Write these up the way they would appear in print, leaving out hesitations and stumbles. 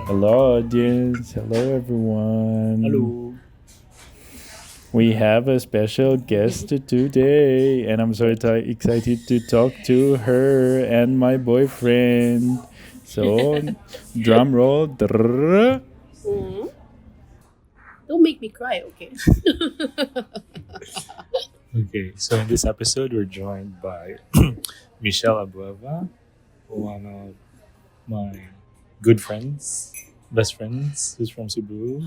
Hello, audience. Hello, everyone. Hello. We have a special guest today, and I'm so excited to talk to her and my boyfriend. So, drum roll. Drrrr. Mm. Don't make me cry, okay? Okay, so in this episode, we're joined by Michelle Abueva, one of my good friends, best friends, who's from Cebu.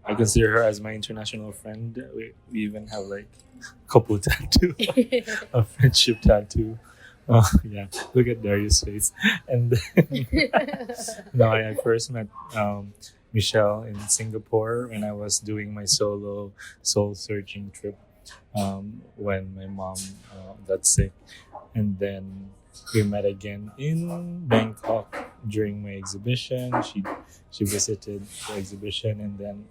I consider her as my international friend. We even have like a couple tattoo, a friendship tattoo. Yeah, look at Darius' face. And then, no, I first met Michelle in Singapore when I was doing my solo soul searching trip when my mom got sick. And then we met again in Bangkok during my exhibition. She visited the exhibition, and then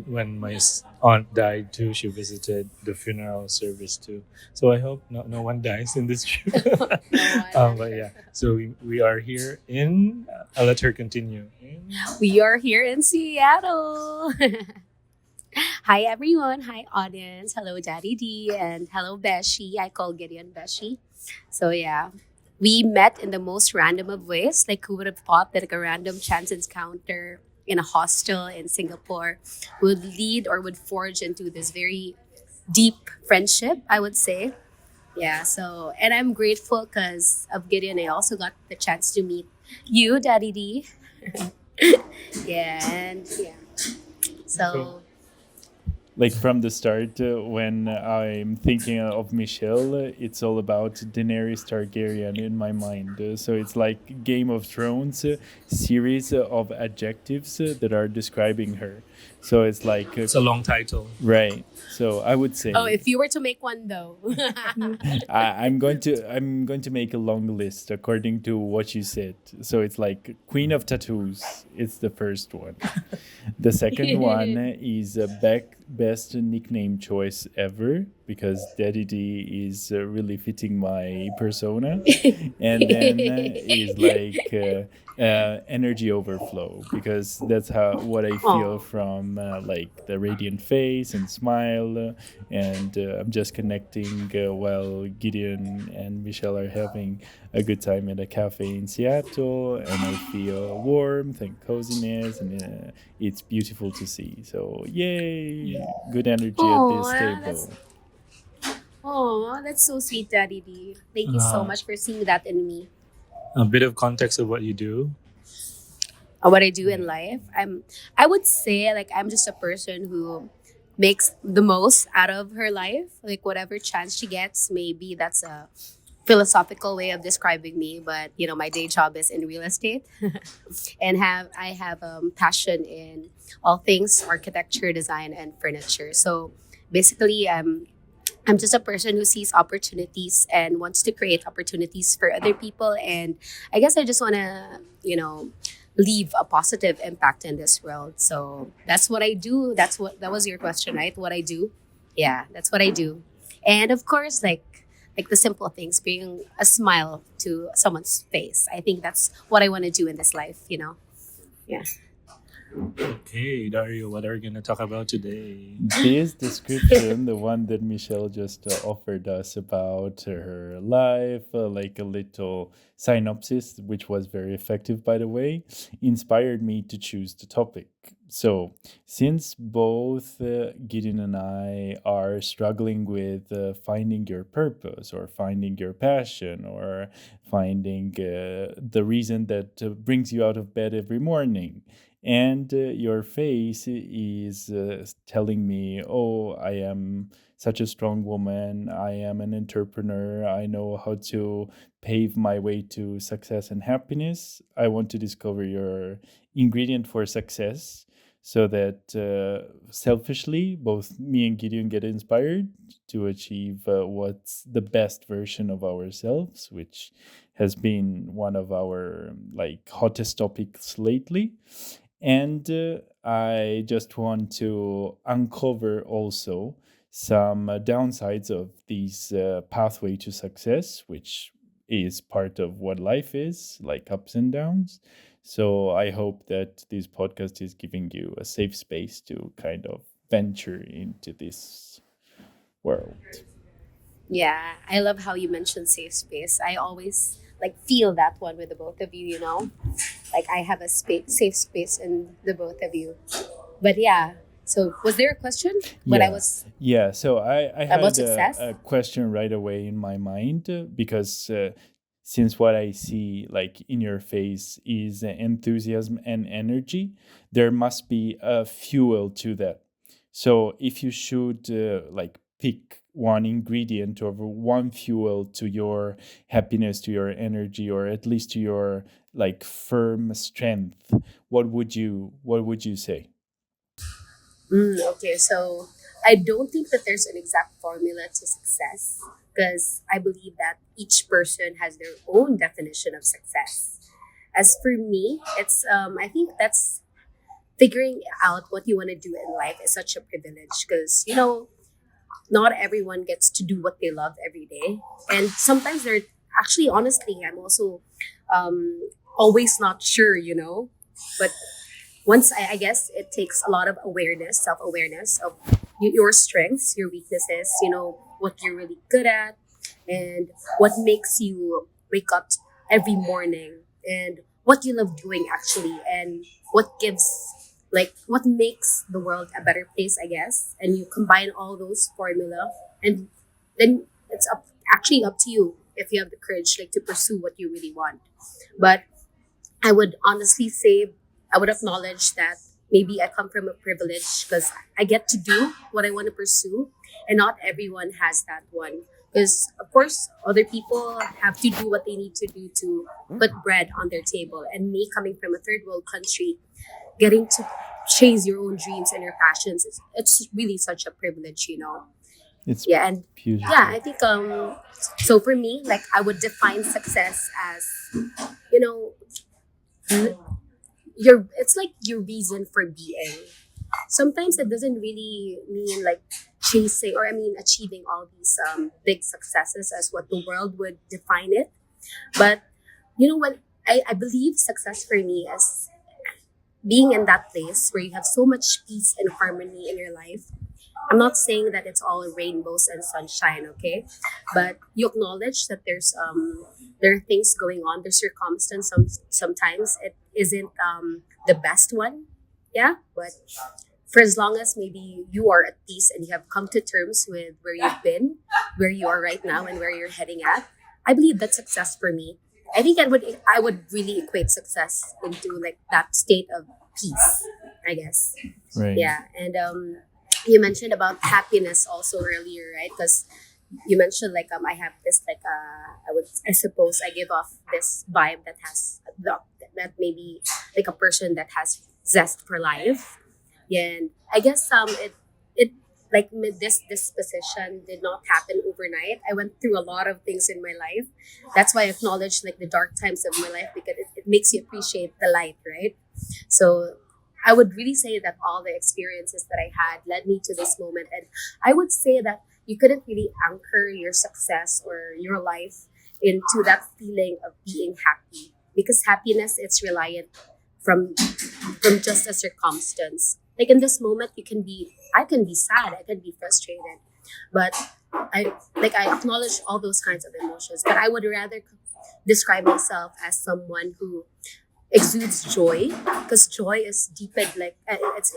when my aunt died too, she visited the funeral service too. So I hope no one dies in this trip. No one. But yeah, so we are here in. I'll let her continue. We are here in Seattle. Hi, everyone. Hi, audience. Hello, Daddy D. And hello, Beshi. I call Gideon Beshi. So, yeah, we met in the most random of ways. Like, who would have thought that like, a random chance encounter in a hostel in Singapore would lead or would forge into this very deep friendship, I would say. Yeah, so, and I'm grateful because of Gideon. I also got the chance to meet you, Daddy D. Yeah, and yeah. So So, Like from the start, when I'm thinking of Michelle, it's all about Daenerys Targaryen in my mind. So it's like Game of Thrones series of adjectives that are describing her. So it's like it's a long title. right. So I would oh, say if you were to make one though. I'm going to make a long list according to what you said. So it's like Queen of Tattoos. It's the first one. The second one is best nickname choice ever because Daddy D is really fitting my persona, and then is like energy overflow because that's how what I feel Oh, from like the radiant face and smile, and I'm just connecting while Gideon and Michelle are having a good time at a cafe in Seattle, and I feel warmth and coziness, and it's beautiful to see. So yay, good energy at oh, this that's table. that's so sweet, Daddy D. Thank you so Uh, much for seeing that in me. a bit of context of what you do. What I do in Yeah. life, I would say like I'm just a person who makes the most out of her life. Like whatever chance she gets, maybe that's a philosophical way of describing me, but my day job is in real estate. And have I have passion in all things architecture, design, and furniture. So basically, I'm just a person who sees opportunities and wants to create opportunities for other people. And I guess I just want to, leave a positive impact in this world. So that's what I do. That was your question, right? What I do. Yeah, that's what I do. And of course, like the simple things, bring a smile to someone's face. I think that's what I want to do in this life. Yeah. Okay, Dario, what are we gonna talk about today? This description, the one that Michelle just offered us about her life, like a little synopsis, which was very effective, by the way, inspired me to choose the topic. So, since both Gideon and I are struggling with finding your purpose or finding your passion or finding the reason that brings you out of bed every morning, and your face is telling me, oh, I am such a strong woman, I am an entrepreneur, I know how to pave my way to success and happiness. I want to discover your ingredient for success so that selfishly both me and Gideon get inspired to achieve what's the best version of ourselves, which has been one of our like hottest topics lately. And I just want to uncover also some downsides of these pathway to success, which is part of what life is, like ups and downs. So I hope that this podcast is giving you a safe space to kind of venture into this world. Yeah, I love how you mentioned safe space. I always like feel that one with the both of you, you know? Like I have a safe space in the both of you. But yeah, so was there a question when I Yeah, was yeah. So I about had success? a question right away in my mind because since what I see like in your face is enthusiasm and energy, there must be a fuel to that. So if you should like pick one ingredient or one fuel to your happiness, to your energy, or at least to your like firm strength, what would you say? Okay, so I don't think that there's an exact formula to success because I believe that each person has their own definition of success. As for me, it's I think that's figuring out what you want to do in life is such a privilege because not everyone gets to do what they love every day, and sometimes they're actually honestly I'm also um, always not sure, but once I guess it takes a lot of awareness, self-awareness of your strengths, your weaknesses, what you're really good at, and what makes you wake up every morning, and what you love doing actually, and what gives, like, what makes the world a better place, I guess. And you combine all those formula, and then it's actually up to you if you have the courage, like, to pursue what you really want. But I would honestly say, I would acknowledge that maybe I come from a privilege because I get to do what I want to pursue, and not everyone has that one. Because, of course, other people have to do what they need to do to put bread on their table. And me, coming from a third world country, getting to chase your own dreams and your passions, it's really such a privilege. It's Yeah, and yeah, beautiful. I think so for me, like, I would define success as, you know, it's like your reason for being. Sometimes it doesn't really mean like chasing, or I mean achieving all these big successes as what the world would define it. But when I believe success for me is being in that place where you have so much peace and harmony in your life. I'm not saying that it's all rainbows and sunshine, okay? But you acknowledge that there are things going on. There's circumstance. Sometimes it isn't the best one, yeah. But for as long as maybe you are at peace and you have come to terms with where you've been, where you are right now, and where you're heading at, I believe that's success for me. I think I would really equate success into like that state of peace, I guess. Right. Yeah, and you mentioned about happiness also earlier, right? Because you mentioned like I have this like I suppose I give off this vibe that has that maybe like a person that has zest for life. Yeah, and I guess it like this disposition did not happen overnight. I went through a lot of things in my life. That's why I acknowledge like the dark times of my life, because it makes you appreciate the light, right? So I would really say that all the experiences that I had led me to this moment. And I would say that you couldn't really anchor your success or your life into that feeling of being happy, because happiness it's reliant from just a circumstance. Like in this moment, I can be sad, I can be frustrated, but I acknowledge all those kinds of emotions. But I would rather describe myself as someone who exudes joy, because joy is deepened, like it's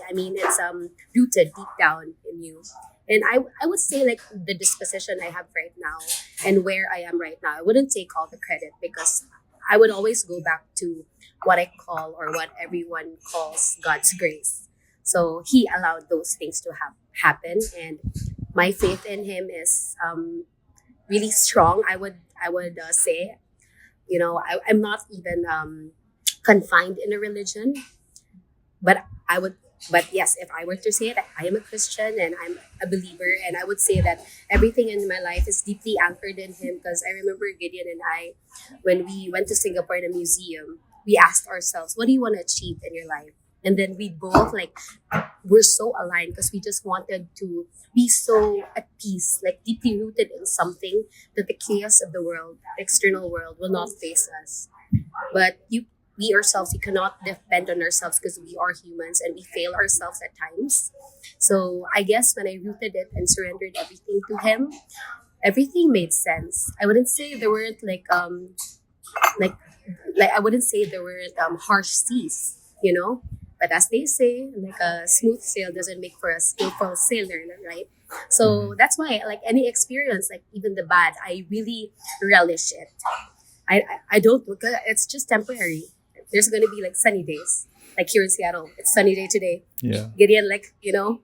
rooted deep down in you. And I would say like the disposition I have right now and where I am right now, I wouldn't take all the credit, because I would always go back to what I call, or what everyone calls, God's grace. So he allowed those things to have happen, and my faith in him is really strong. I would say, I'm not even confined in a religion, but I would, but yes, if I were to say it, I am a Christian and I'm a believer, and I would say that everything in my life is deeply anchored in him. Because I remember Gideon and I, when we went to Singapore in a museum, we asked ourselves, what do you want to achieve in your life? And then we both like we're so aligned because we just wanted to be so at peace, like deeply rooted in something that the chaos of the world, the external world, will not face us. But we ourselves, we cannot depend on ourselves because we are humans and we fail ourselves at times. So I guess when I rooted it and surrendered everything to him, everything made sense. I wouldn't say there weren't like I wouldn't say there weren't harsh seas, you know. But as they say, like a smooth sail doesn't make for a skillful sailor, right? So Mhm. that's why, like any experience, like even the bad, I really relish it. I don't because it's just temporary. There's gonna be like sunny days, like here in Seattle. It's sunny day today. Yeah. Gideon, like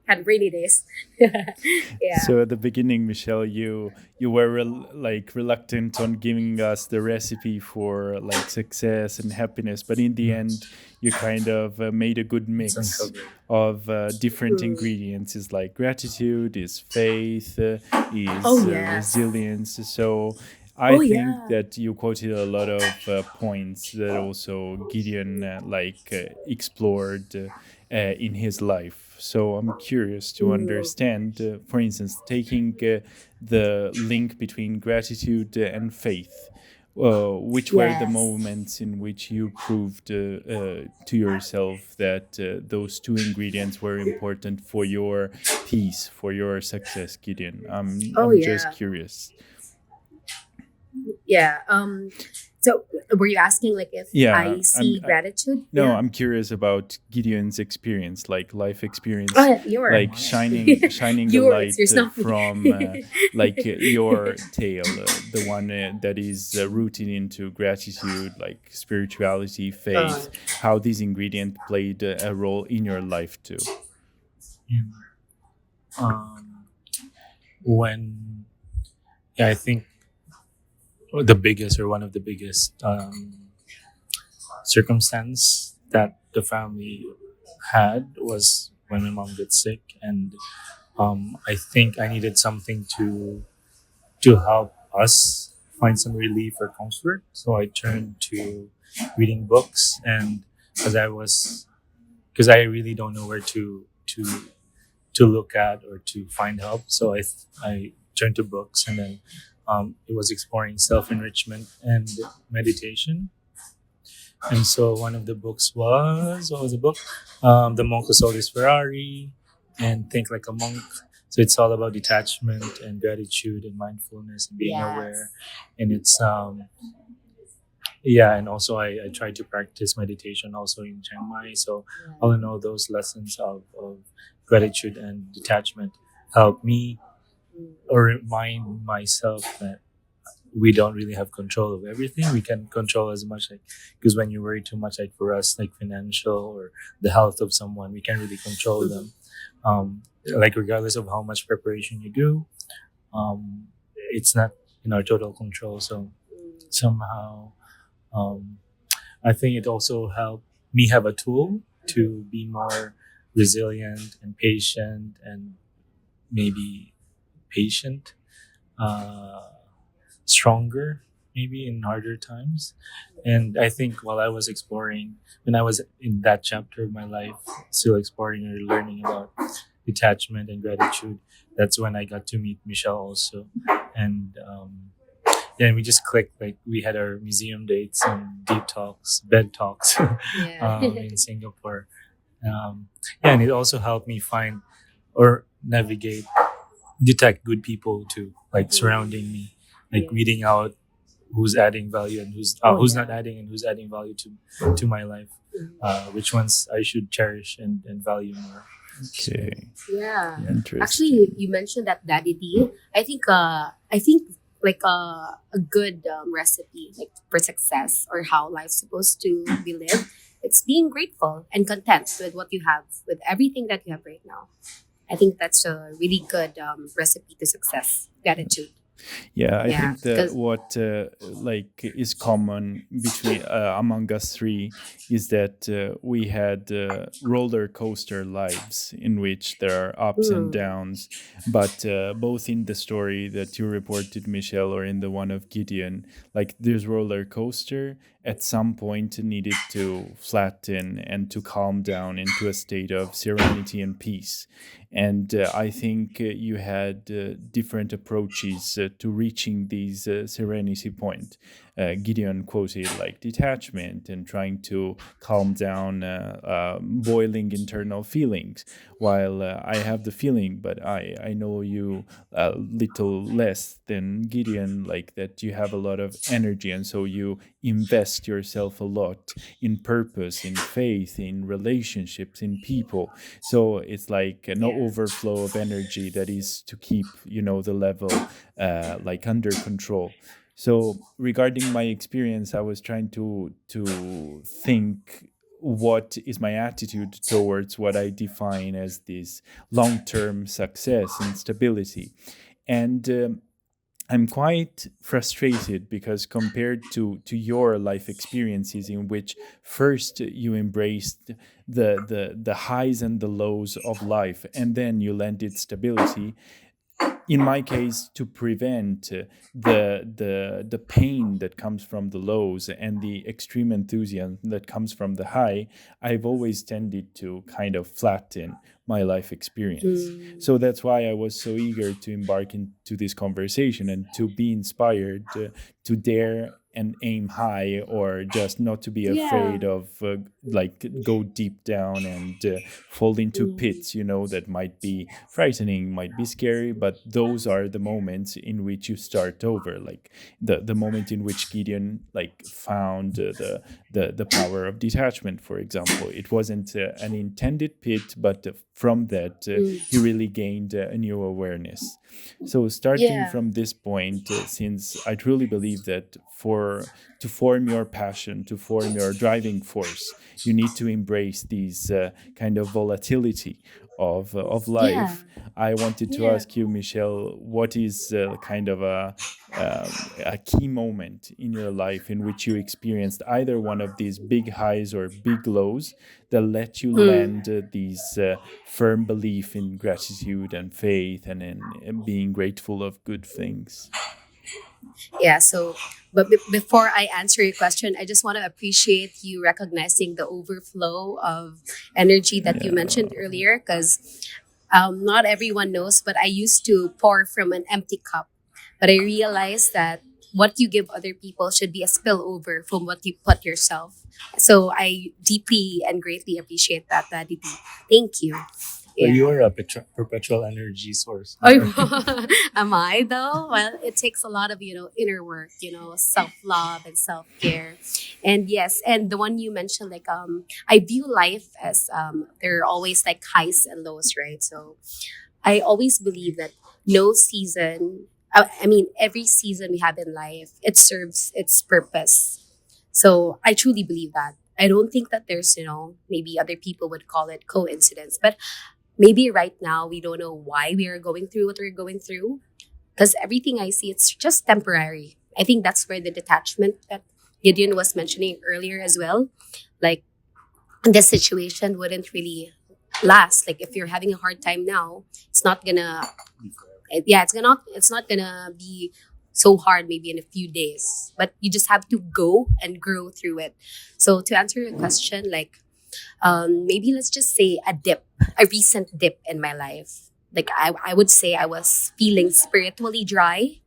had rainy days. Yeah. So at the beginning, Michelle, you were like reluctant on giving us the recipe for like success and happiness, but in the end, you kind of made a good It's mix uncovered. of different Mm. ingredients. Is like gratitude, is faith, Oh is yes. resilience. So I Oh think yeah. that you quoted a lot of points that also Gideon explored in his life. So I'm curious to Mm. understand, for instance, taking the link between gratitude and faith. Which were the Yes. moments in which you proved to yourself that those two ingredients were important for your peace, for your success, Gideon? Oh I'm just yeah. curious. Yeah. So were you asking like if Yeah, I see gratitude? no, Yeah. I'm curious about Gideon's experience, like life Oh experience, yeah, your like shining a yours. light There's not me. from your tale, the one that is rooted into gratitude, like spirituality, uh, faith, how these ingredients played a role in your life too. Mm. Um, when yeah, I think the biggest or one of the biggest circumstance that the family had was when my mom got sick, and I think I needed something to help us find some relief or comfort. So I turned to reading books, and as I was because I really don't know where to look at or to find help. So I turned to books, and then it was exploring self enrichment and meditation. And so one of the books was what was the book? The Monk Who Sold His Ferrari and Think Like a Monk. So it's all about detachment and gratitude and mindfulness and being aware. yes. And it's yeah, and also I try to practice meditation also in Chiang Mai. So all Yeah. in all, those lessons of gratitude and detachment help me Mm. or remind myself that we don't really have control of everything. We can control as much, like because when you worry too much, like for us, like financial or the health of someone, we can't really control Mhm. them. Like regardless of how much preparation you do, it's not in our total control. So Mm. somehow, um, I think it also helped me have a tool Mhm. to be more resilient and patient and maybe patient. Uh, Stronger maybe in harder times. And I think while I was exploring, when I was in that chapter of my life, still exploring or learning about detachment and gratitude, that's when I got to meet Michelle also. And then we just clicked, like we had our museum dates and deep talks, bed talks Yeah. in Singapore. Yeah, and it also helped me find or navigate detect good people too, like Mm. surrounding me, like Yes. weeding out who's adding value and Oh who's not yeah. adding and who's adding value to my life. Mhm. Which ones I should cherish and value more. So Okay, Yeah. Actually, interesting. you mentioned that daddy tea. I think like a good recipe like for success or how life's supposed to be lived. It's being grateful and content with what you have, with everything that you have right now. I think that's a really good recipe to success. Gratitude. Yeah, I Yeah, think that because what like is common between among us three is that we had roller coaster lives in which there are ups and downs, but both in the story that you reported, Michelle, or in the one of Gideon, like this roller coaster at some point needed to flatten and to calm down into a state of serenity and peace. And I think you had different approaches to reaching these serenity point. Gideon quoted like detachment and trying to calm down boiling internal feelings, while I have the feeling, but I know you a little less than Gideon, like that you have a lot of energy, and so you invest yourself a lot in purpose, in faith, in relationships, in people. So it's like no yeah, overflow of energy that is to keep, you know, the level like under control. So regarding my experience, I was trying to think what is my attitude towards what I define as this long-term success and stability. And I'm quite frustrated because compared to your life experiences, in which first you embraced the highs and the lows of life, and then you landed stability, in my case, to prevent the pain that comes from the lows and the extreme enthusiasm that comes from the high, I've always tended to kind of flatten my life experience. mm, So that's why I was so eager to embark into this conversation and to be inspired to dare and aim high, or just not to be yeah, afraid of like go deep down and fall into mm, pits, you know, that might be frightening, might be scary, but those are the moments in which you start over. Like the moment in which Gideon like found the power of detachment, for example. It wasn't an intended pit, but from that he mm, really gained a new awareness. So starting yeah, from this point, since I truly believe that for to form your passion, to form your driving force, you need to embrace these kind of volatility of yeah, life. I wanted to yeah. ask you, Michelle, what is kind of a key moment in your life in which you experienced either one of these big highs or big lows that let you Mm. land these firm belief in gratitude and faith, and in being grateful of good things. Yeah, so, but before I answer your question, I just want to appreciate you recognizing the overflow of energy that you Yeah. mentioned earlier, because not everyone knows, but I used to pour from an empty cup. But I realized that what you give other people should be a spillover from what you put yourself. So I deeply and greatly appreciate that, Daddy D. Thank you. So Yeah. you are a perpetual energy source. Oh, Huh? am I though? Well, it takes a lot of inner work, self love and self care, and yes, and the one you mentioned, like I view life as there are always like highs and lows, right? So I always believe that no season, I mean, every season we have in life, it serves its purpose. So I truly believe that. I don't think that there's, maybe other people would call it coincidence, but maybe right now we don't know why we are going through what we're going through, because everything I see, it's just temporary. I think that's where the detachment that Gideon was mentioning earlier as well, like this situation wouldn't really last. Like if you're having a hard time now, it's not gonna yeah, it's not gonna be so hard maybe in a few days, but you just have to go and grow through it. So to answer your question, like maybe let's just say a recent dip in my life. Like I would say I was feeling spiritually dry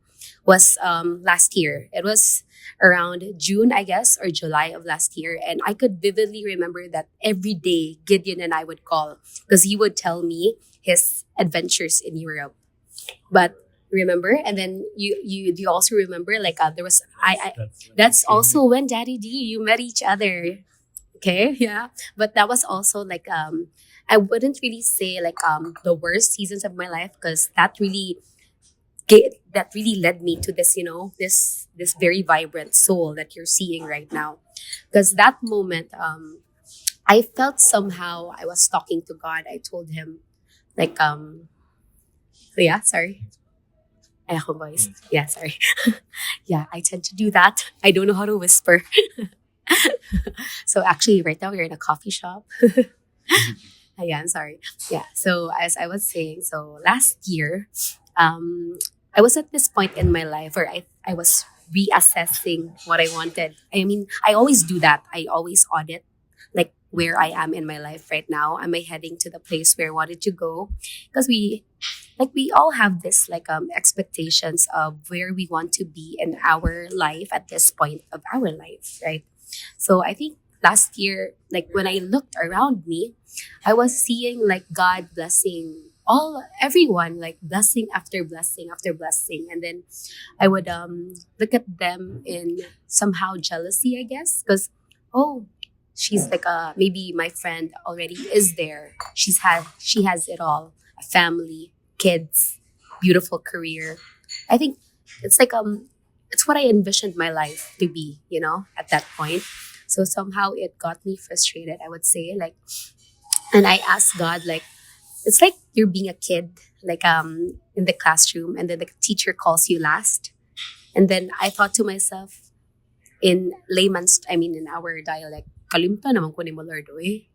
was last year. It was around June, I guess, or July of last year. And I could vividly remember that every day Gideon and I would call because he would tell me his adventures in Europe. But remember, and then you also remember like there was I That's when you that's came also when Daddy D you met each other. Okay, yeah. But that was also like I wouldn't really say like the worst seasons of my life, because that really led me to this, this very vibrant soul that you're seeing right now. Because that moment, I felt somehow I was talking to God. I told him like yeah, sorry. Ay, ako voice. Yeah, sorry. Yeah, I tend to do that. I don't know how to whisper. So actually, right now we're in a coffee shop. Yeah, I'm sorry. Yeah. So as I was saying, so last year, um, I was at this point in my life where I was reassessing what I wanted. I mean, I always do that. I always audit like where I am in my life right now. Am I heading to the place where I wanted to go? Because we all have this like expectations of where we want to be in our life at this point of our life, right? So I think last year, like when I looked around me, I was seeing like God blessing all everyone, like blessing after blessing. And then I would look at them in somehow jealousy, I guess. Because oh, she's like maybe my friend already is there. She has it all. A family, kids, beautiful career. I think it's like it's what I envisioned my life to be, at that point. So somehow it got me frustrated, I would say. Like, and I asked God, like, it's like you're being a kid, like in the classroom, and then the teacher calls you last. And then I thought to myself, in layman's, I mean, in our dialect, kalimta naman ko ni mo, Lord, oy.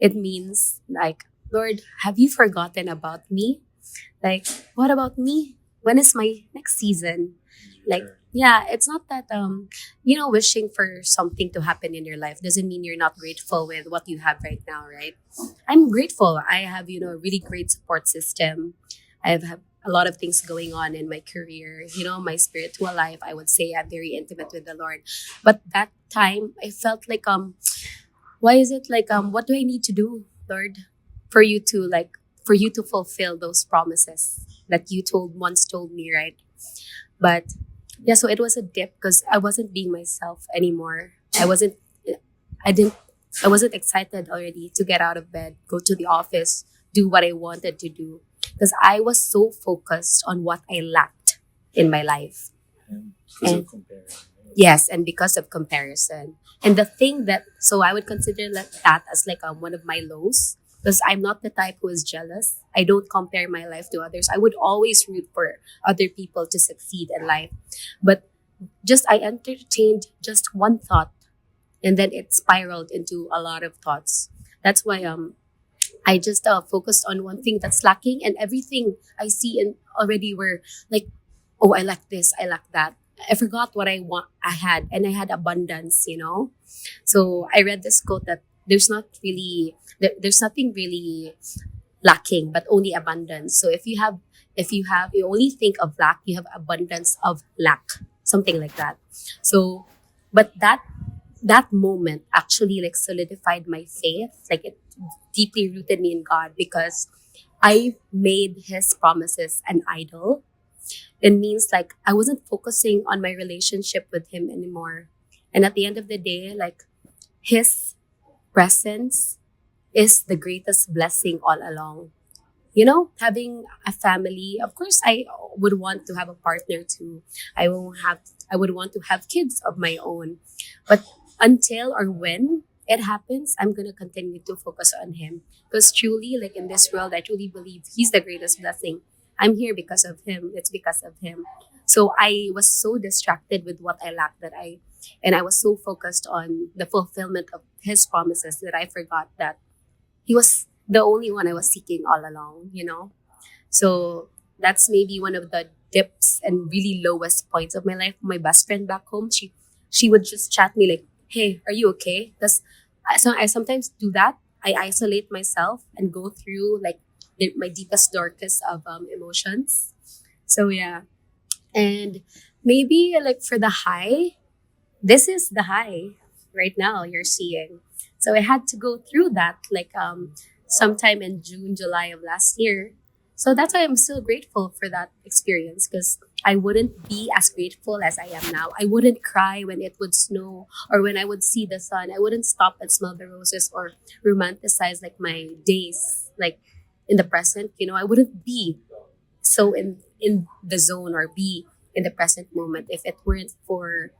It means like, Lord, have you forgotten about me? Like, what about me? When is my next season? Like, yeah, it's not that wishing for something to happen in your life doesn't mean you're not grateful with what you have right now, right? I'm grateful. I have, a really great support system. I have a lot of things going on in my career, my spiritual life. I would say I'm very intimate with the Lord. But that time I felt like why is it like what do I need to do, Lord, for you to fulfill those promises that you told me, right? But yeah, so it was a dip because I wasn't being myself anymore. I didn't I wasn't excited already to get out of bed, go to the office, do what I wanted to do because I was so focused on what I lacked in my life. And because And of comparing. yes, and because of comparison. And the thing that, so I would consider that as like one of my lows because I'm not the type who is jealous. I don't compare my life to others. I would always root for other people to succeed in life. But just I entertained just one thought and then it spiraled into a lot of thoughts. That's why I just focused on one thing that's lacking and everything I see and already were like, oh, I lack this, I lack that. I forgot what I had, and I had abundance. So I read this quote that there's nothing really lacking, but only abundance. So you only think of lack, you have abundance of lack, something like that. So, but that moment actually like solidified my faith, like it deeply rooted me in God because I made His promises an idol. It means like I wasn't focusing on my relationship with Him anymore. And at the end of the day, like His presence is the greatest blessing all along. Having a family, of course, I would want to have a partner too. I would want to have kids of my own. But until or when it happens, I'm going to continue to focus on Him. Because truly, like in this world, I truly believe He's the greatest blessing. I'm here because of Him. It's because of Him. So I was so distracted with what I lacked and I was so focused on the fulfillment of His promises that I forgot that He was the only one I was seeking all along. So that's maybe one of the dips and really lowest points of my life. My best friend back home, she would just chat me like, "Hey, are you okay?" Because I sometimes do that. I isolate myself and go through like my deepest, darkest of emotions. So yeah, and maybe like for the high, this is the high right now you're seeing. So I had to go through that like sometime in June, July of last year. So that's why I'm still grateful for that experience because I wouldn't be as grateful as I am now. I wouldn't cry when it would snow or when I would see the sun. I wouldn't stop and smell the roses or romanticize like my days like in the present. I wouldn't be so in the zone or be in the present moment if it weren't for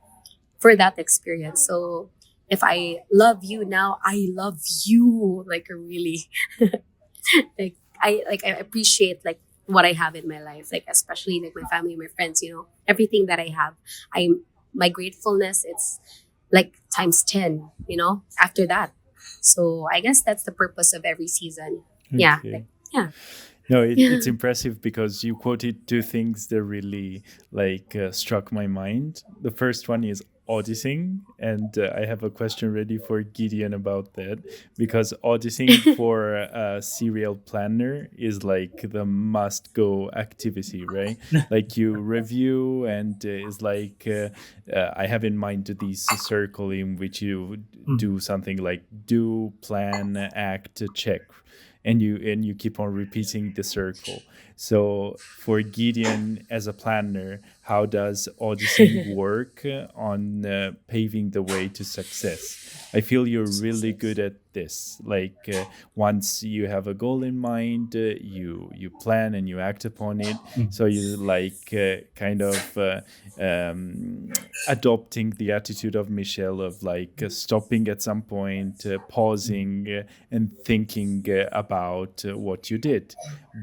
that experience. So if I love you now, I love you like really like I appreciate like what I have in my life, like especially like my family, my friends, everything that I have. I'm My gratefulness, it's like times 10, after that. So I guess that's the purpose of every season. Yeah. Okay. Like, yeah. No, Yeah. it's impressive because you quoted two things that really struck my mind. The first one is auditing, and I have a question ready for Gideon about that because auditing for a serial planner is like the must go activity, right? Like you review, and is I have in mind this circle in which you Mm. do something like do, plan, act, check, and you keep on repeating the circle. So for Gideon as a planner, how does auditing work on paving the way to success? I feel you're really good at this. Once you have a goal in mind, you plan and you act upon it. Mm. So you kind of um, adopting the attitude of Michelle of stopping at some point, pausing, and thinking about what you did.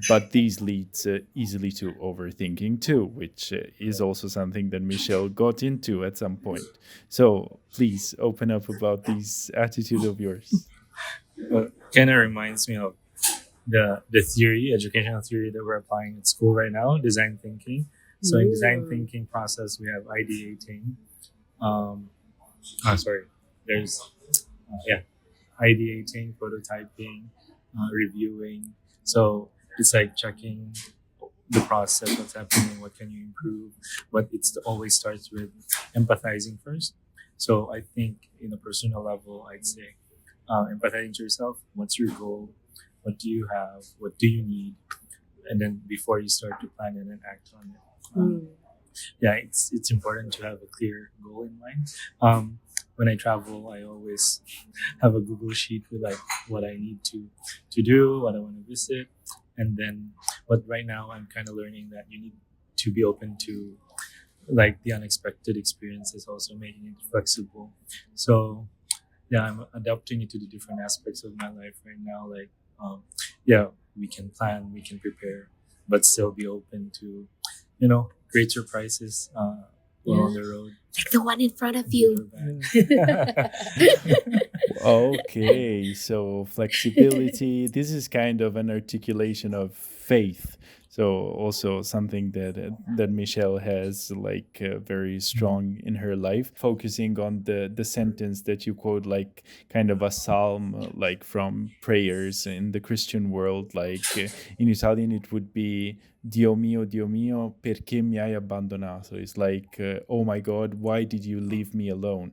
But these leads easily to overthinking too, which is also something that Michelle got into at some point. So please open up about this attitude of yours. Well, kind of reminds me of the theory, educational theory that we're applying at school right now, design thinking. So in design Mm. thinking process, we have ideating. Um, sorry, there's yeah, ideating, prototyping, reviewing. So it's like checking the process, what's happening, what can you improve. But always starts with empathizing first. So I think in a personal level, I'd say empathizing to yourself. What's your goal? What do you have? What do you need? And then before you start to plan and then act on it. Mm. Yeah, it's important to have a clear goal in mind. When I travel, I always have a Google sheet with like what I need to do, what I want to visit, and then. But right now, I'm kind of learning that you need to be open to like the unexpected experiences, also making it flexible. So yeah, I'm adapting it to the different aspects of my life right now. Um, yeah, we can plan, we can prepare, but still be open to, great surprises along Yeah. the road. Like the one in front of Good or you. bad. Okay, so flexibility. This is kind of an articulation of faith. So also something that Michelle has very strong in her life, focusing on the sentence that you quote, like kind of a psalm, like from prayers in the Christian world. In Italian, it would be Dio mio, perché mi hai abbandonato? It's like, oh my God, why did you leave me alone?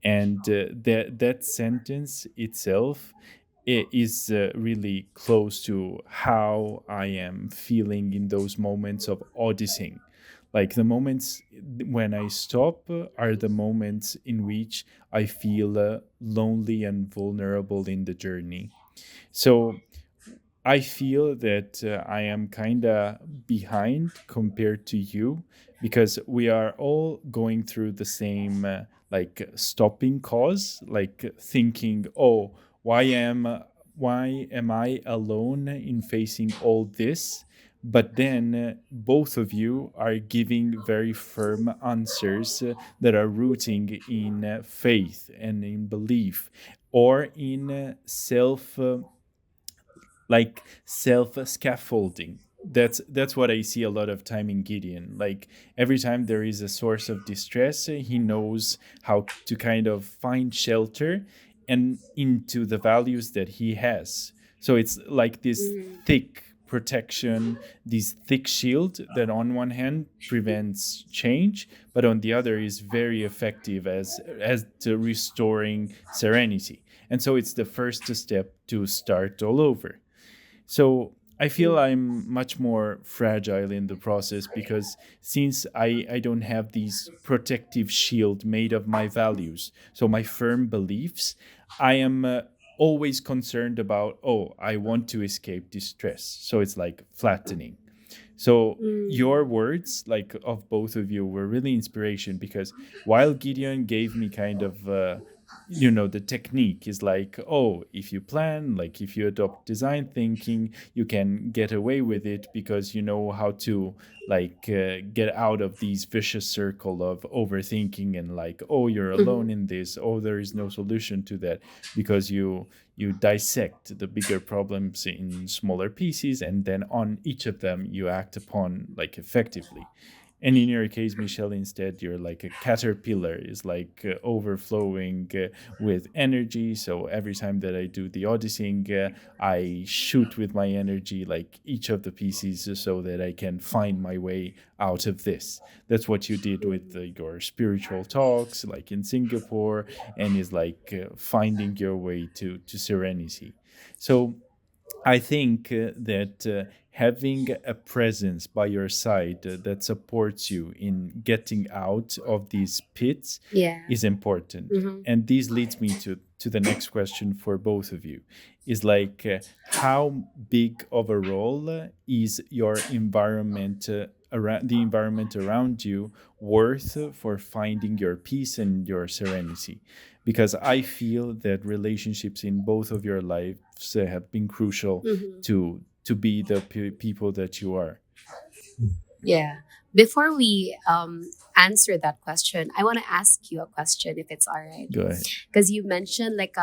And that sentence itself is really close to how I am feeling in those moments of auditing. Like the moments when I stop are the moments in which I feel lonely and vulnerable in the journey. So I feel that I am kind of behind compared to you because we are all going through the same stopping cause, like thinking, "Oh, why am I alone in facing all this?" But then both of you are giving very firm answers that are rooting in faith and in belief or in self self scaffolding. That's what I see a lot of time in Gideon. Like every time there is a source of distress, he knows how to kind of find shelter and into the values that he has. So it's like this Mm. thick protection, this thick shield that on one hand prevents change, but on the other is very effective as to restoring serenity. And so it's the first step to start all over. So I feel Mm. I'm much more fragile in the process because since I don't have these protective shield made of my values, so my firm beliefs, I am always concerned about, oh, I want to escape distress. So it's like flattening. So your Mm. words, like of both of you, were really inspiration because while Gideon gave me kind of the technique is like, oh, if you plan, like if you adopt design thinking, you can get away with it because you know how to like get out of these vicious circle of overthinking and like, oh, you're alone Mhm. in this, oh, there is no solution to that, because you dissect the bigger problems in smaller pieces, and then on each of them you act upon like effectively. And in your case, Michelle, instead, you're like a caterpillar, is like overflowing with energy. So every time that I do the auditing, I shoot with my energy like each of the pieces so that I can find my way out of this. That's what you did with your spiritual talks, like in Singapore, and is like finding your way to serenity. So I think that having a presence by your side that supports you in getting out of these pits Yeah. is important. Hmm. And this leads me to the next question for both of you. Is like, how big of a role is your environment around the environment around you worth for finding your peace and your serenity? Because I feel that relationships in both of your lives have been crucial Hmm. to be the people that you are. Yeah. Before we answer that question, I want to ask you a question if it's all right. Go ahead. Because you mentioned like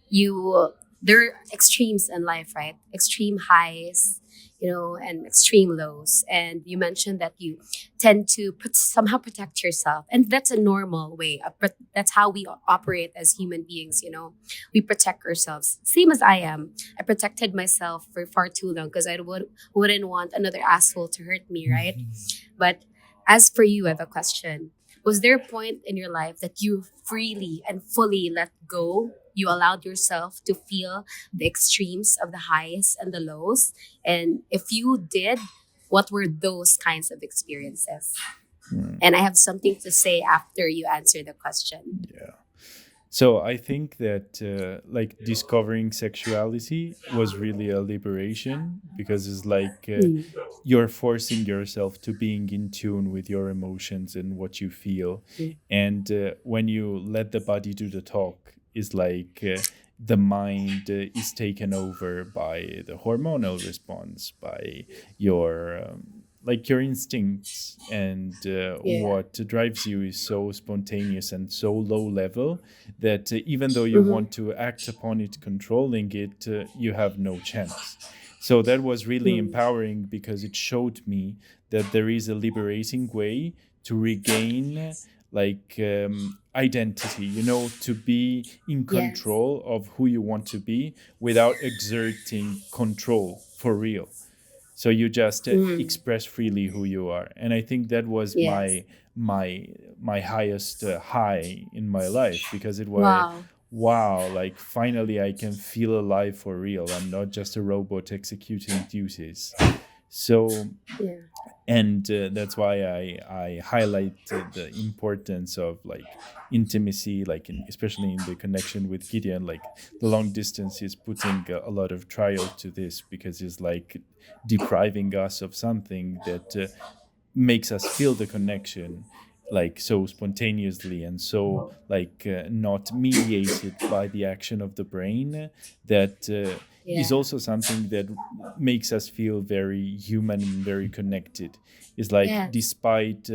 you there are extremes in life, right? Extreme highs, and extreme lows. And you mentioned that you tend to somehow protect yourself, and that's a normal way. That's how we operate as human beings. We protect ourselves. Same as I am. I protected myself for far too long because wouldn't want another asshole to hurt me, right? But as for you, I have a question. Was there a point in your life that you freely and fully let go? You allowed yourself to feel the extremes of the highs and the lows? And if you did, what were those kinds of experiences? Hmm. And I have something to say after you answer the question. Yeah. So I think that like discovering sexuality was really a liberation, because it's like Mm. you're forcing yourself to being in tune with your emotions and what you feel. Mm. And when you let the body do the talk, is like the mind is taken over by the hormonal response, by your like your instincts, and Yeah. what drives you is so spontaneous and so low level that even though you Mm-hmm. want to act upon it, controlling it, you have no chance. So that was really Mm. empowering, because it showed me that there is a liberating way to regain like identity, to be in Yes. control of who you want to be without exerting control for real. So you just Mm. express freely who you are, and I think that was Yes. my my highest high in my life, because it was, Wow. wow, like finally I can feel alive for real. I'm not just a robot executing duties. So, Yeah. and that's why I highlight the importance of like intimacy, like especially in the connection with Gideon. Like the long distance is putting a lot of trial to this, because it's like depriving us of something that makes us feel the connection like so spontaneously, and so like not mediated by the action of the brain, that is Yeah. also something that makes us feel very human and very connected. Is like, Yes. despite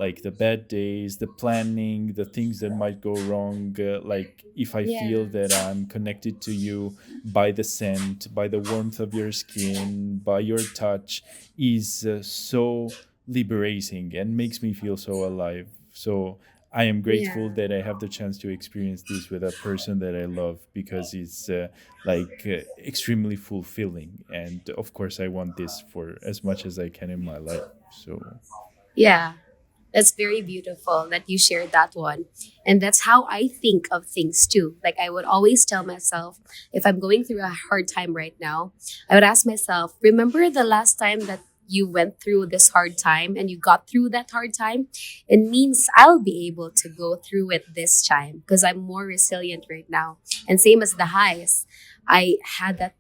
like the bad days, the planning, the things that might go wrong, like if I Yeah. feel that I'm connected to you by the scent, by the warmth of your skin, by your touch, is so liberating and makes me feel so alive. So I am grateful Yeah. that I have the chance to experience this with a person that I love, because it's like extremely fulfilling. And of course, I want this for as much as I can in my life. So, Yeah. That's very beautiful that you shared that one. And that's how I think of things too. Like I would always tell myself, if I'm going through a hard time right now, I would ask myself, remember the last time that you went through this hard time and you got through that hard time? It means I'll be able to go through it this time because I'm more resilient right now. And same as the highs, I had that,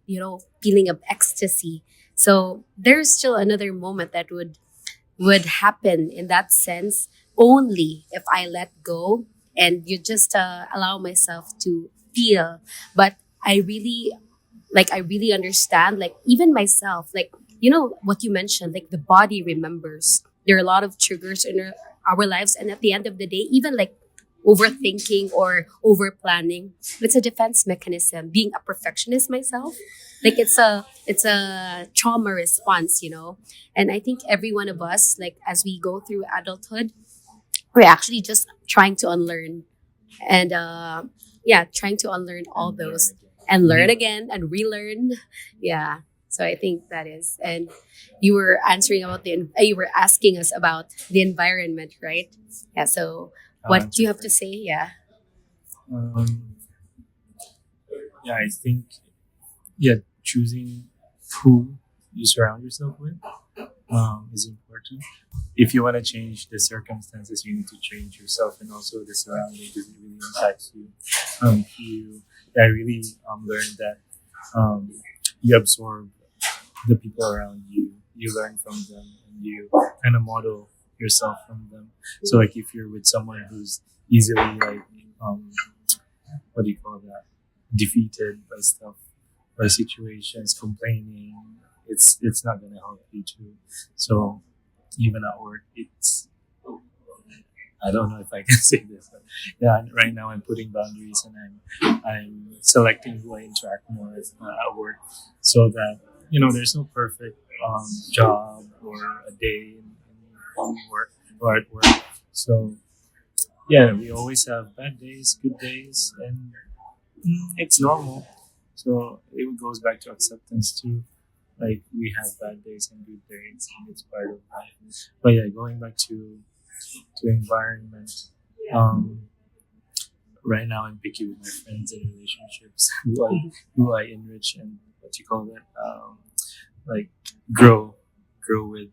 feeling of ecstasy. So there's still another moment that would happen in that sense only if I let go and you just allow myself to feel. But I really I really understand, like even myself, like what you mentioned, like the body remembers. There are a lot of triggers in our lives, and at the end of the day, even like overthinking or over planning, it's a defense mechanism. Being a perfectionist myself, like it's a trauma response. And I think every one of us, like as we go through adulthood, we're actually just trying to unlearn, and yeah, trying to unlearn all And learn those again. and learn again and relearn. Yeah, so I think that is. And you were answering about you were asking us about the environment, right? Yeah, so I'll what do answer you have to first. say? Yeah. Um, yeah, I think yeah, choosing who you surround yourself with is important. If you want to change the circumstances, you need to change yourself and also the surroundings because it really impacts you. I really learned that um, you absorb the people around you, you learn from them, and you kind of model yourself from them. So, like, if you're with someone who's easily um, what do you call that, defeated by stuff, by situations, complaining, it's not gonna help you too. So even at work, it's I don't know if I can say this, but yeah, right now I'm putting boundaries and I'm selecting who I interact more with at work, so that there's no perfect job or a day in work or at work. So yeah, we always have bad days, good days, and it's normal. So it goes back to acceptance too. Like we have bad days and good days, and it's part of life. But yeah, going back to environment. Um, right now, I'm picky with my friends and relationships who I enrich and what you call that, like grow with,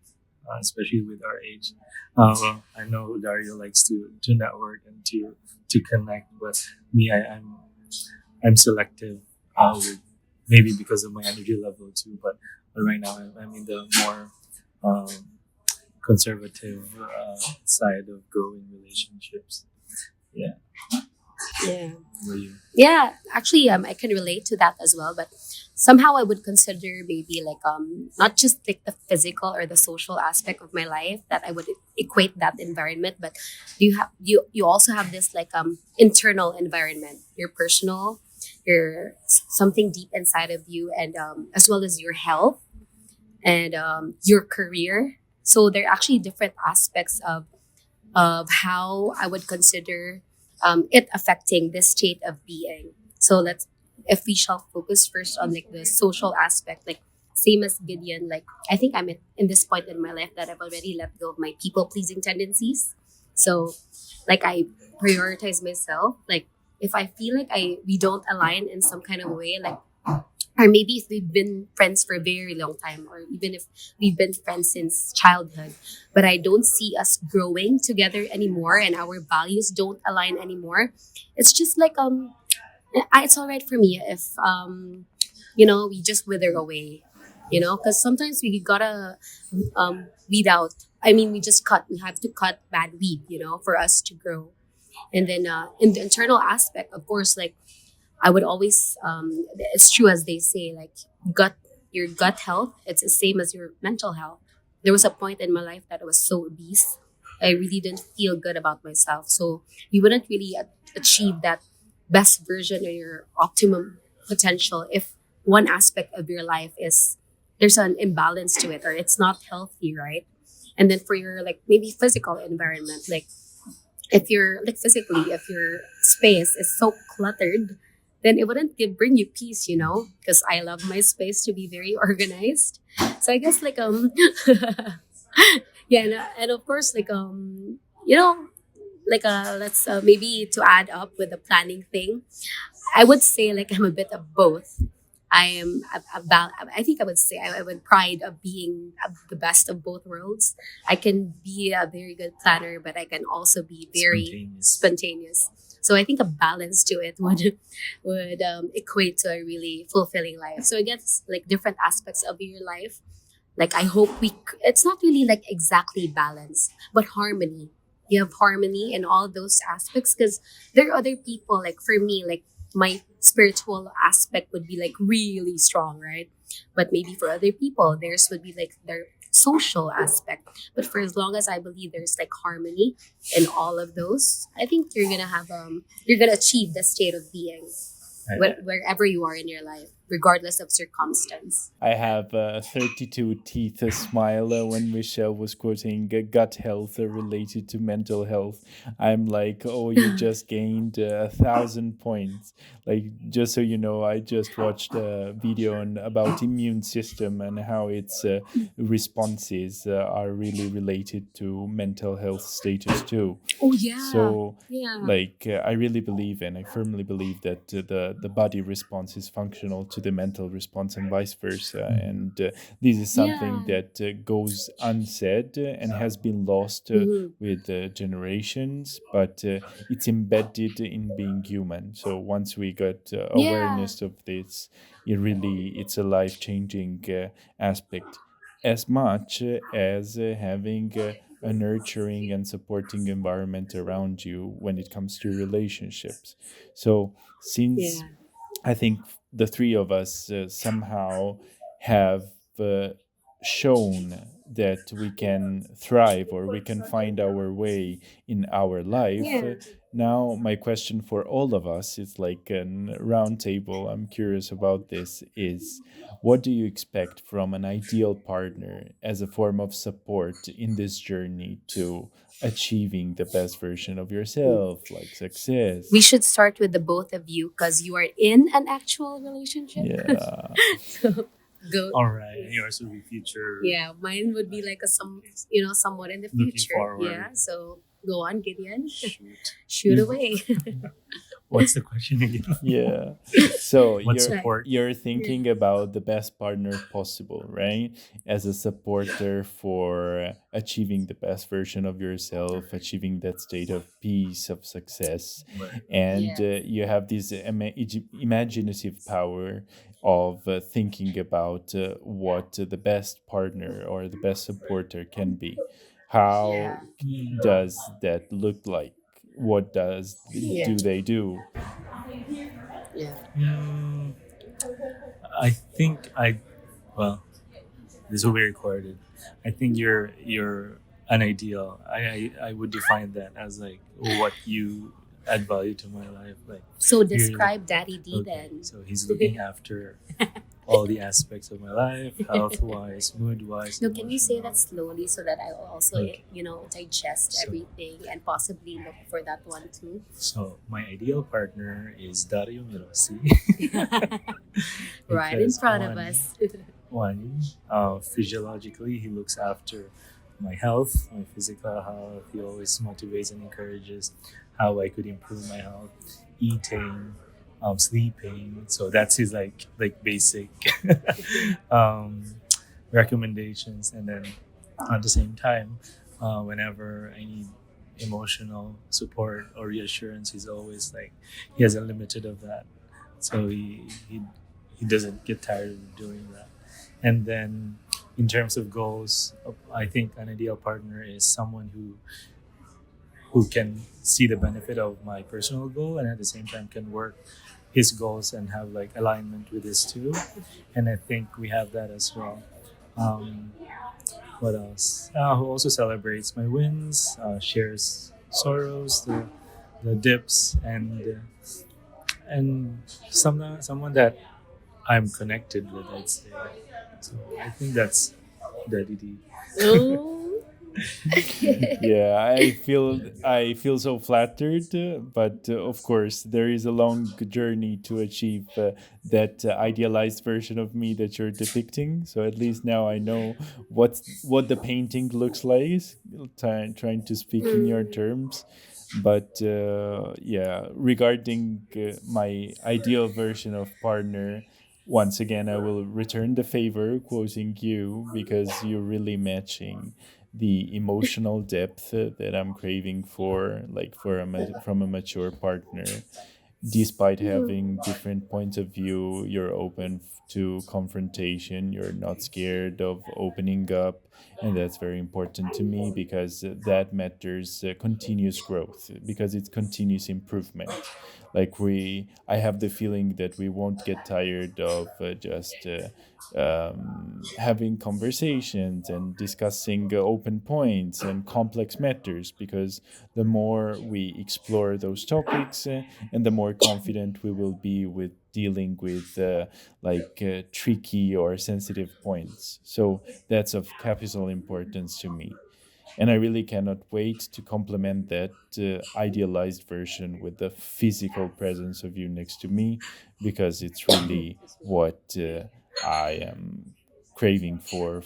especially with our age. Well, I know Dario likes to network and to connect, but me, I'm selective with maybe because of my energy level too. But right now, I'm in the more um, conservative side of growing relationships. Yeah. Yeah. Were you? Yeah, actually, I can relate to that as well. But somehow I would consider maybe like not just like the physical or the social aspect of my life that I would equate that environment, but you also have this like internal environment, your personal, your something deep inside of you, and as well as your health and your career. So there are actually different aspects of how I would consider it affecting this state of being. So let's, if we shall focus first on like the social aspect, like same as Gideon, like I think I'm in this point in my life that I've already let go of my people pleasing tendencies. So like I prioritize myself. Like if I feel like we don't align in some kind of way, like or maybe if we've been friends for a very long time, or even if we've been friends since childhood, but I don't see us growing together anymore and our values don't align anymore, it's just like it's all right for me if we just wither away, because sometimes we gotta weed out. I mean, we have to cut bad weed, for us to grow. And then in the internal aspect, of course, like I would always, it's true as they say, like gut, your gut health, it's the same as your mental health. There was a point in my life that I was so obese. I really didn't feel good about myself. So you wouldn't really achieve that best version of your optimum potential if one aspect of your life is, there's an imbalance to it or it's not healthy, right? And then for your like maybe physical environment, like if you're like physically, if your space is so cluttered, then it wouldn't bring you peace, because I love my space to be very organized. So I guess like yeah, and of course like like let's maybe to add up with the planning thing, I would say like I'm a bit of both. I am about. I think I would say I would pride of being the best of both worlds. I can be a very good planner, but I can also be very Spontaneous. spontaneous. So I think a balance to it would equate to a really fulfilling life. So I guess like different aspects of your life. Like I hope it's not really like exactly balance, but harmony. you have harmony in all those aspects, because there are other people, like for me, like my spiritual aspect would be like really strong, right? But maybe for other people theirs would be like their social aspect. But for as long as I believe there's like harmony in all of those, I think you're gonna achieve the state of being wherever you are in your life, regardless of circumstance. I have a 32 teeth smile when Michelle was quoting gut health related to mental health. I'm like, oh, you just gained 1,000 points. Like, just so you know, I just watched a video about immune system and how its responses are really related to mental health status too. Oh yeah, So yeah, like I really believe and I firmly believe that the body response is functional to the mental response and vice versa, and this is something yeah. that goes unsaid and has been lost Mhm. with generations, but it's embedded in being human. So once we got Yeah. awareness of this, it's a life changing aspect, as much as having a nurturing and supporting environment around you when it comes to relationships. So, since Yeah. I think the three of us somehow have uh, shown that we can thrive or we can find our way in our life. Yeah. Now, my question for all of us is like a round table. I'm curious about this is what do you expect from an ideal partner as a form of support in this journey to achieving the best version of yourself, like We success? should start with the both of you because you are in an actual relationship. Yeah. So go. All right, yours will be future Yeah, mine would be like a somewhat in the looking future. forward. Yeah. So go on, Gideon. Shoot. Shoot away. What's the question again? Yeah. So What you're Right. support? you're Yeah. thinking about the best partner possible, right? As a supporter for achieving the best version of yourself, achieving that state of peace, of success. Right. And Yeah. you have this imaginative power of thinking about what the best partner or the best supporter can be. How Yeah. does that look like? What does Yeah. do they do? Yeah. Mm, I think well, this will be recorded. I think you're an ideal. I would define that as like what you add value to my life. Like So you're describe Daddy D okay. then. So he's looking after all the aspects of my life, health wise, mood wise, No, can you say that emotional. slowly so that I will also, Okay. digest So everything and possibly look for that one too? so my ideal partner is Dario Mirosi Right in because front of us. physiologically he looks after my health, my physical health. He always motivates and encourages how I could improve my health, eating, sleeping. So that's his like basic um, recommendations. And then at the same time, whenever I need emotional support or reassurance, he's always like he has unlimited of that. So he doesn't get tired of doing that. And then in terms of goals, I think an ideal partner is someone who can see the benefit of my personal goal and at the same time can work his goals and have like alignment with his too. And I think we have that as well. Um, what else? Who also celebrates my wins, shares sorrows, the dips, and someone that I'm connected with. I'd say. So I think that's Daddy D. Oh. Yeah, I feel so flattered, but of course there is a long journey to achieve that idealized version of me that you're depicting. So at least now I know what the painting looks like, trying to speak in your Mm. terms. But yeah, regarding my ideal version of partner, once again I will return the favor quoting you because you're really matching the emotional depth that I'm craving for, like from a mature partner. Despite having different points of view, you're open to confrontation. You're not scared of opening up. And that's very important to me because that matters continuous growth, because it's continuous improvement. Like I have the feeling that we won't get tired of just having conversations and discussing open points and complex matters, because the more we explore those topics and the more confident we will be with dealing with tricky or sensitive points. So that's of capital importance to me. And I really cannot wait to complement that idealized version with the physical presence of you next to me, because it's really what I am craving for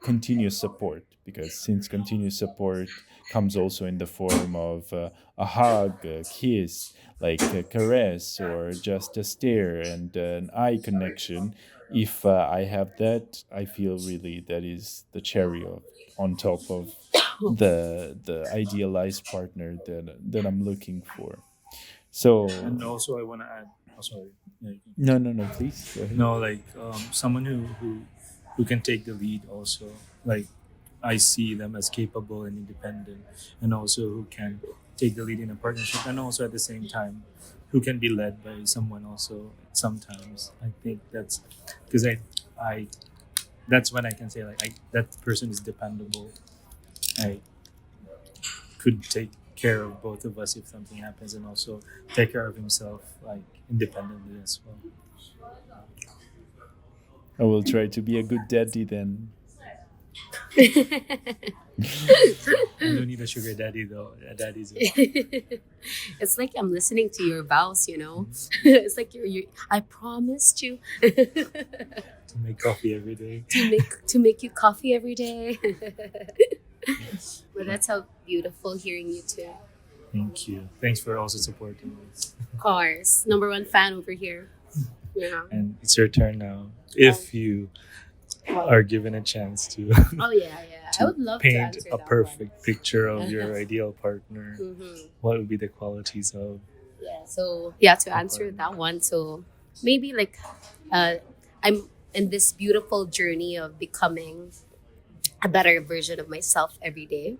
continuous support. Because since continuous support comes also in the form of a hug, a kiss, like a caress, or just a stare and an eye connection, if I have that, I feel really that is the cherry on top of the idealized partner that I'm looking for. And So also, I want to add. Oh, sorry. Like, no, no, no, please go ahead. no, like someone who can take the lead. Also, like I see them as capable and independent, and also who can take the lead in a partnership, and also at the same time, who can be led by someone. Also, sometimes I think that's because I that's when I can say like that person is dependable. I could take care of both of us if something happens, and also take care of himself like independently as well. I will try to be a good daddy then. I don't need a sugar daddy though. A daddy's It's like I'm listening to your vows, you know. It's like you I promised you to make coffee every day. to make you coffee every day. But that's how beautiful hearing you too. Thank you. Thanks for also supporting us. Of course, number one fan over here. Yeah. And it's your turn now. If you are given a chance to Oh yeah, yeah. I would love to paint answer a that perfect picture of your ideal partner, one. Hmm. what would be the qualities of Yeah. So yeah, to answer that one, so maybe like, uh, I'm in this beautiful journey of becoming a better version of myself every day.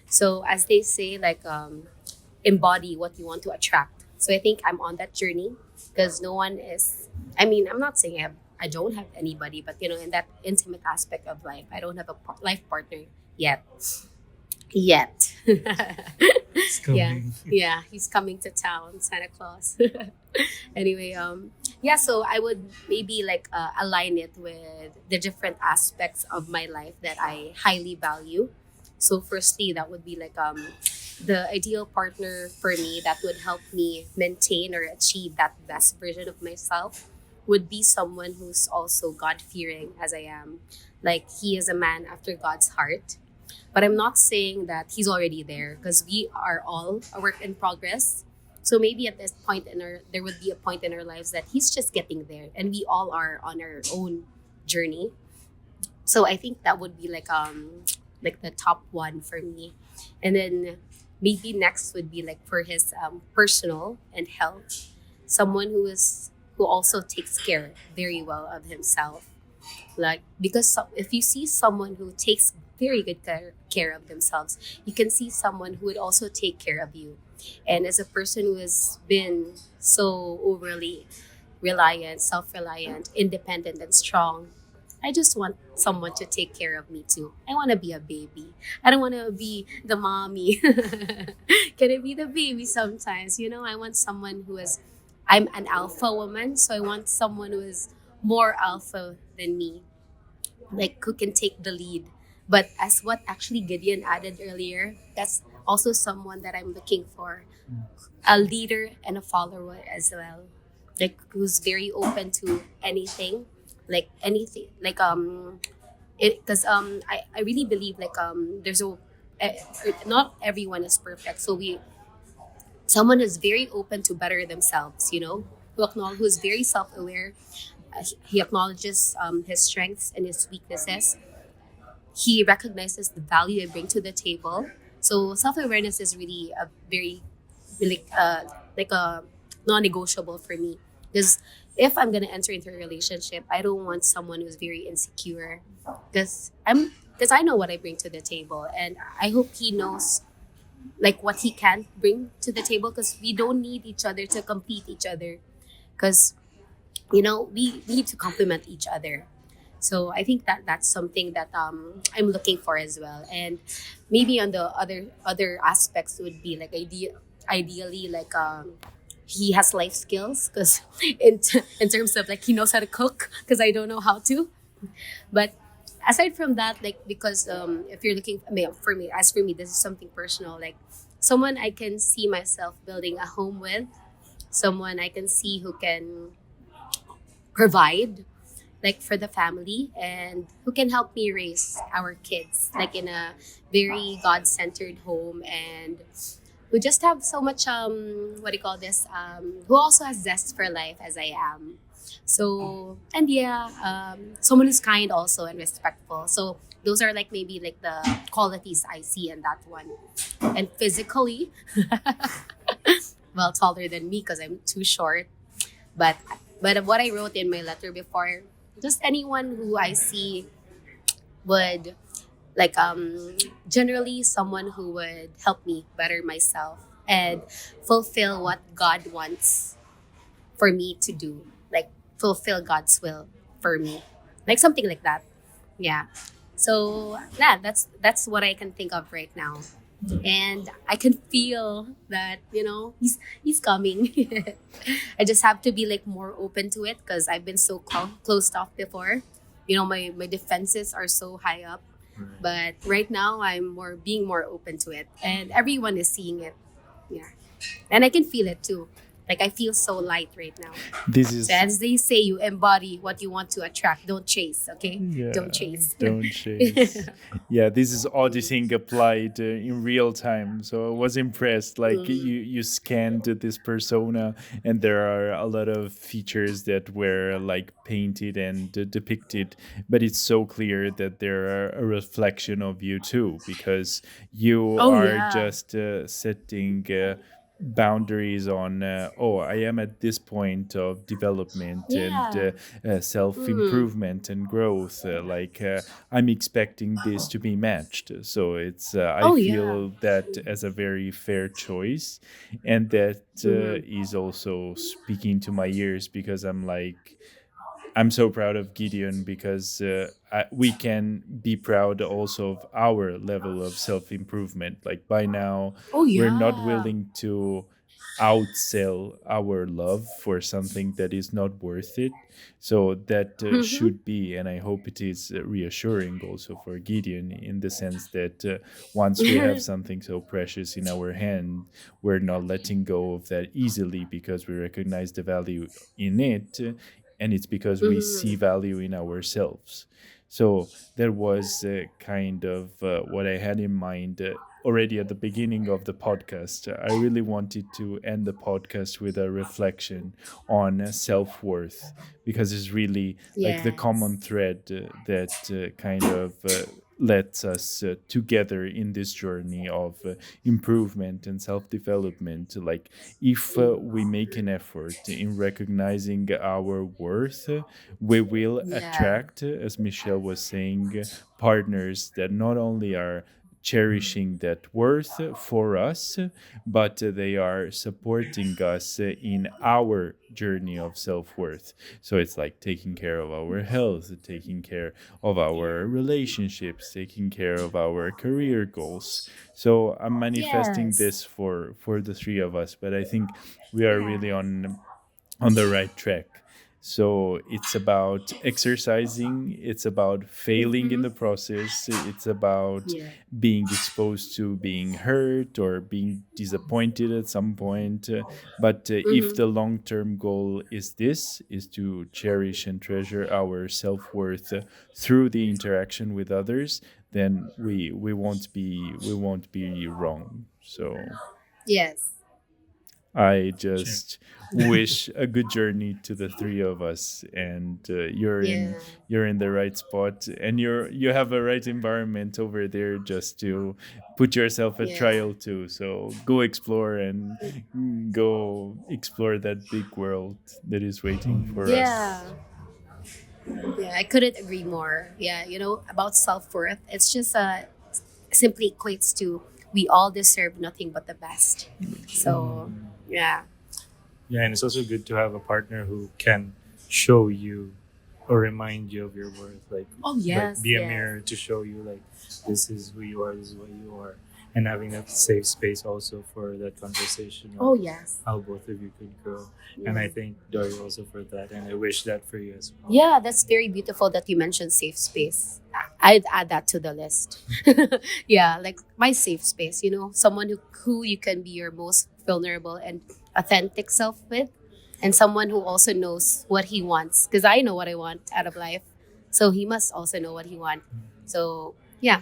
So as they say, like embody what you want to attract. So I think I'm on that journey because no one is. I mean, I'm not saying I don't have anybody, but you know, in that intimate aspect of life, I don't have a life partner yet. Yet. it's Yeah, coming? yeah, he's coming to town, Santa Claus. Anyway, yeah, so I would maybe like align it with the different aspects of my life that I highly value. So firstly, that would be like the ideal partner for me that would help me maintain or achieve that best version of myself would be someone who's also God fearing as I am. Like he is a man after God's heart. But I'm not saying that he's already there because we are all a work in progress. So maybe at this point in our there would be a point in our lives that he's just getting there and we all are on our own journey. So I think that would be like the top one for me. And then maybe next would be like for his personal and health, someone who also takes care very well of himself. Like because if you see someone who takes very good care of themselves, you can see someone who would also take care of you. And as a person who has been so overly reliant, self-reliant, independent, and strong, I just want someone to take care of me too. I want to be a baby. I don't want to be the mommy. Can I be the baby sometimes? You know, I want someone who is. I'm an alpha woman, so I want someone who is more alpha than me, like who can take the lead. But as what actually Gideon added earlier, that's also someone that I'm looking for, a leader and a follower as well, like who's very open to anything, like anything, like it because I really believe like there's a eh, not everyone is perfect, so we someone who's very open to better themselves, you know, who's very self-aware. He acknowledges his strengths and his weaknesses. He recognizes the value I bring to the table. So self-awareness is really a very really like a non-negotiable for me. Because if I'm gonna enter into a relationship, I don't want someone who's very insecure. Because I know what I bring to the table, and I hope he knows like what he can bring to the table. Because we don't need each other to compete each other. Because we need to complement each other. So I think that that's something that I'm looking for as well. And maybe on the other aspects would be like ideally like he has life skills because in terms of like he knows how to cook because I don't know how to. But aside from that, like because if you're looking, I mean, for me, this is something personal. Like someone I can see myself building a home with, someone I can see who can provide like for the family and who can help me raise our kids like in a very god-centered home, and who just have so much what do you call this, who also has zest for life as I am. So and yeah, someone who's kind also and respectful. So those are like maybe like the qualities I see in that one. And physically, well, taller than me because I'm too short. but but what I wrote in my letter before, just anyone who I see would like generally someone who would help me better myself and fulfill what God wants for me to do, like fulfill God's will for me, like something like that. Yeah. So yeah, that's what I can think of right now, and I can feel that he's coming. I just have to be like more open to it because I've been so closed off before. My defenses are so high up, Right. but right now I'm more being more open to it, and everyone is seeing it. Yeah, and I can feel it too. Like I feel so light right now. This So is as they say, you embody what you want to attract. Don't chase, okay? Don't Yeah, chase. don't chase. Yeah, this is auditing applied in real time. So I was impressed. Like Mm. you scanned this persona, and there are a lot of features that were like painted and depicted, but it's so clear that they're a reflection of you too, because you Oh are yeah. just setting. Boundaries on I am at this point of development and Yeah. self Mm. improvement and growth. I'm expecting this to be matched. So I Oh yeah. feel that as a very fair choice. And that Mm-hmm. is also speaking to my ears because I'm so proud of Gideon because we can be proud also of our level of self improvement. Like by now, Oh we're not yeah. willing to outsell our love for something that is not worth it. So that Mm-hmm. should be, and I hope it is reassuring also for Gideon in the sense that once we have something so precious in our hand, we're not letting go of that easily because we recognize the value in it, and it's because we see Mm-hmm. value in ourselves. So that was kind of what I had in mind already at the beginning of the podcast. I really wanted to end the podcast with a reflection on self worth because it's really like the common Yes. thread that kind of lets us together in this journey of improvement and self development. Like, if we make an effort in recognizing our worth, we will Yeah. attract, as Michelle was saying, partners that not only are cherishing that worth for us, but they are supporting us in our journey of self worth. So it's like taking care of our health, taking care of our relationships, taking care of our career goals. So I'm manifesting Yes. this for the three of us, but I think we are Yeah. really on the right track. So it's about exercising, it's about failing in Mm-hmm. the process, it's about Yeah. being exposed to being hurt or being disappointed at some point. But if Mm-hmm. the long-term goal is this, is to cherish and treasure our self-worth through the interaction with others, then we won't be wrong. So Yes. I Sure. just wish a good journey to the three of us, and Yeah. you're in the right spot, and you have a right environment over there just to put yourself at Yeah. trial too. So go explore and go explore that big world that is waiting for Yeah. us. Yeah, I couldn't agree more. Yeah, about self-worth, it's just simply equates to we all deserve nothing but the best. So, yeah. Yeah, and it's also good to have a partner who can show you or remind you of your worth. Oh, Like yes, be a yes. mirror to show you like this is who you are, this is what you are. And having that safe space also for that conversation of Oh, yes. how both of you could grow. And Yeah. I thank Dario also for that, and I wish that for you as well. Yeah, that's very beautiful that you mentioned safe space. I'd add that to the list. Yeah, like my safe space, someone who you can be your most vulnerable and authentic self with, and someone who also knows what he wants. Because I know what I want out of life. So he must also know what he wants. So, yeah,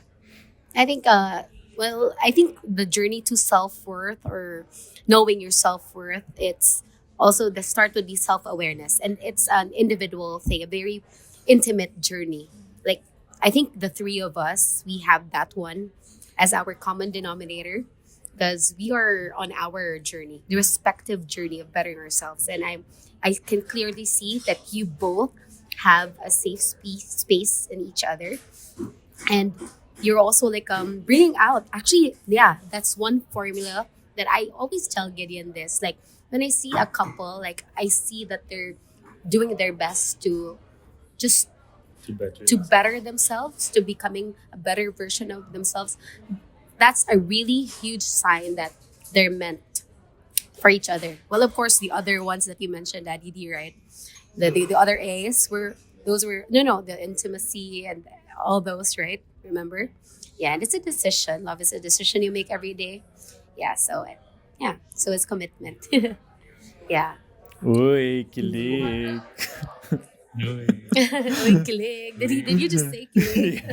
I think I think the journey to self-worth or knowing your self-worth, it's also the start would be self-awareness, and it's an individual thing, a very intimate journey. Like I think the three of us, we have that one as our common denominator because we are on our journey, the respective journey of bettering ourselves, and I can clearly see that you both have a safe space in each other, and you're also like bringing out, actually, yeah, that's one formula that I always tell Gideon. This, like, when I see a couple, like I see that they're doing their best to just To better to yourself. better themselves, to becoming a better version of themselves. That's a really huge sign that they're meant for each other. Well, of course, the other ones that you mentioned, Daddy D, right? The other A's were, those were, no, the intimacy and all those, right? Remember? Yeah, and it's a decision. Love is a decision you make every day. Yeah, yeah, so it's commitment. Yeah. Uy, kilig. Uy. Uy, kilig. Did you just say kilig?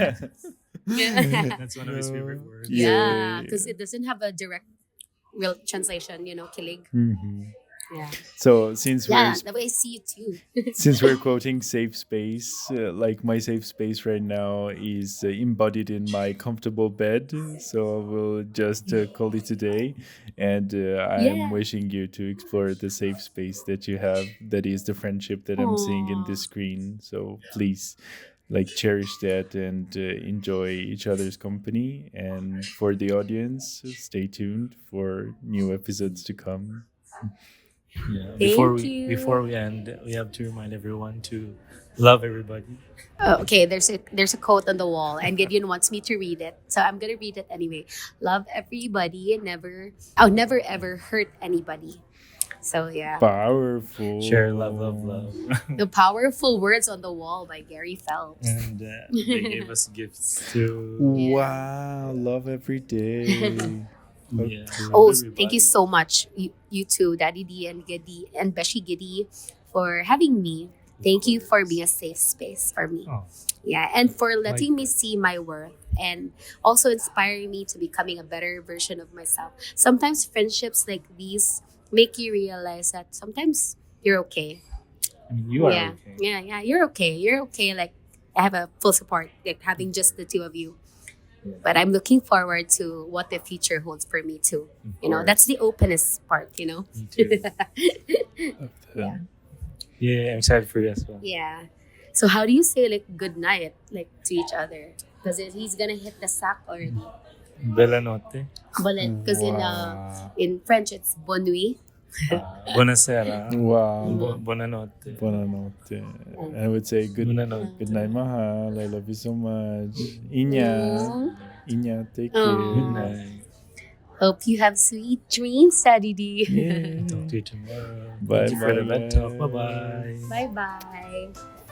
Yeah. Yeah. That's one of his favorite No. words. Yeah, Yeah. because it doesn't have a direct real translation, kilig. Mhm. Yeah. So since Yeah, the way I see it too. we're quoting safe space, like my safe space right now is embodied in my comfortable bed. So I will just call it today, and I'm Yeah. wishing you to explore the safe space that you have. That is the friendship that I'm seeing in Aww. this screen. So please, like, cherish that and enjoy each other's company. And for the audience, stay tuned for new episodes to come. Yeah. Thank Before you. we end, we have to remind everyone to love everybody. Oh, okay, there's a quote on the wall, and Gideon wants me to read it, so I'm gonna read it anyway. Love everybody, never ever hurt anybody. So yeah, Share love, love, Powerful. love. the powerful words on the wall by Gary Phelps. And they gave us gifts too. Wow, love every day. Yeah, love Oh, thank you everybody. so much, you two, Daddy D and Giddy and Beshi Giddy, for having me. Thank you for being a safe space for me. Oh, Yeah, and for letting me likewise. see my worth and also inspiring me to becoming a better version of myself. Sometimes friendships like these make you realize that sometimes you're okay. I mean, you are Yeah, okay. yeah, you're okay. You're okay. Like I have a full support, like having just the two of you. But I'm looking forward to what the future holds for me too. Of That's course. the openness part. Me too. Yeah. Yeah, I'm excited for you as well. Yeah. So how do you say like good night like to each other? Because he's gonna hit the sack already. Bella notte. Because Wow. in French it's bonne nuit. Buonasera. Wow. Buonanotte. Buonanotte. I would say good Buonanotte. good night, Mahal. I love you so much. Inya. Mm. Inya, take Aw. Good care. night. Hope you have sweet dreams, Daddy D. Yeah. Talk to you tomorrow. Bye Thank you for the bed talk. bye. Bye bye. Bye bye.